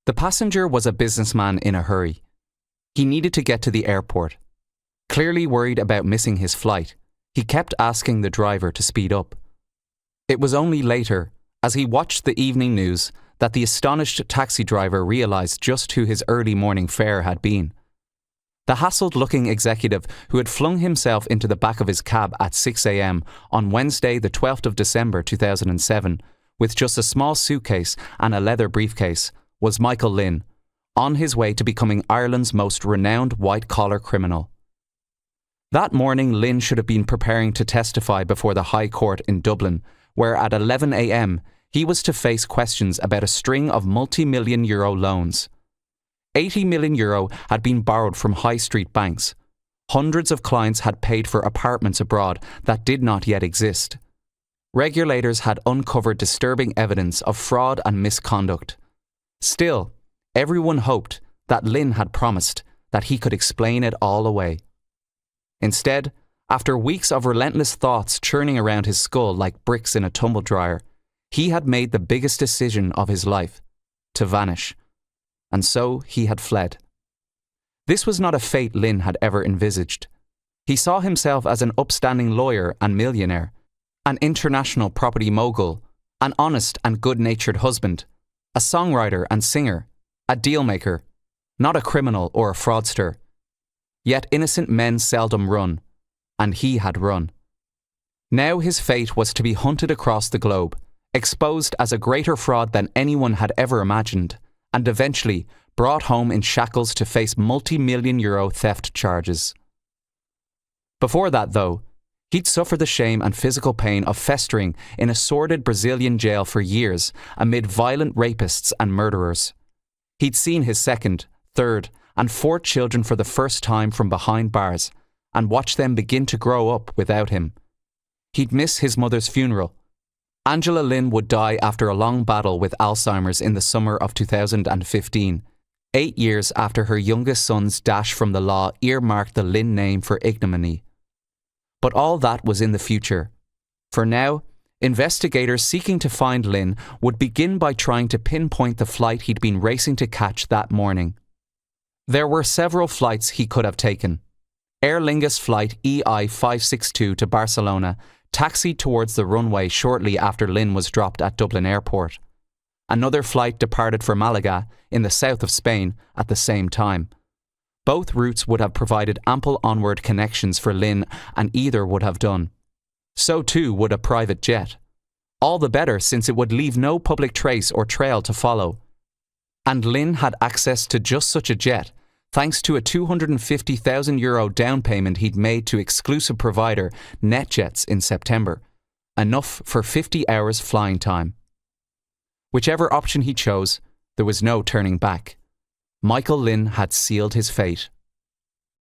The passenger was a businessman in a hurry. He needed to get to the airport. Clearly worried about missing his flight, he kept asking the driver to speed up. It was only later, as he watched the evening news, that the astonished taxi driver realized just who his early morning fare had been. The hassled-looking executive who had flung himself into the back of his cab at 6 a.m. on Wednesday the 12th of December 2007, with just a small suitcase and a leather briefcase, was Michael Lynn, on his way to becoming Ireland's most renowned white-collar criminal. That morning, Lynn should have been preparing to testify before the High Court in Dublin, where at 11 a.m. he was to face questions about a string of multi-million euro loans. 80 million euro had been borrowed from high street banks. Hundreds of clients had paid for apartments abroad that did not yet exist. Regulators had uncovered disturbing evidence of fraud and misconduct. Still, everyone hoped that Lynn had promised that he could explain it all away. Instead, after weeks of relentless thoughts churning around his skull like bricks in a tumble dryer, he had made the biggest decision of his life: to vanish. And so he had fled. This was not a fate Lynn had ever envisaged. He saw himself as an upstanding lawyer and millionaire, an international property mogul, an honest and good-natured husband, a songwriter and singer, a dealmaker, not a criminal or a fraudster. Yet innocent men seldom run, and he had run. Now his fate was to be hunted across the globe, exposed as a greater fraud than anyone had ever imagined, and eventually brought home in shackles to face multi-million euro theft charges. Before that, though, he'd suffer the shame and physical pain of festering in a sordid Brazilian jail for years amid violent rapists and murderers. He'd seen his second, third, and fourth children for the first time from behind bars, and watched them begin to grow up without him. He'd miss his mother's funeral. Angela Lynn would die after a long battle with Alzheimer's in the summer of 2015, 8 years after her youngest son's dash from the law earmarked the Lynn name for ignominy. But all that was in the future. For now, investigators seeking to find Lynn would begin by trying to pinpoint the flight he'd been racing to catch that morning. There were several flights he could have taken. Aer Lingus flight EI 562 to Barcelona taxied towards the runway shortly after Lynn was dropped at Dublin Airport. Another flight departed for Malaga, in the south of Spain, at the same time. Both routes would have provided ample onward connections for Lynn, and either would have done. So too would a private jet. All the better, since it would leave no public trace or trail to follow. And Lynn had access to just such a jet, thanks to a €250,000 down payment he'd made to exclusive provider NetJets in September, enough for 50 hours flying time. Whichever option he chose, there was no turning back. Michael Lynn had sealed his fate.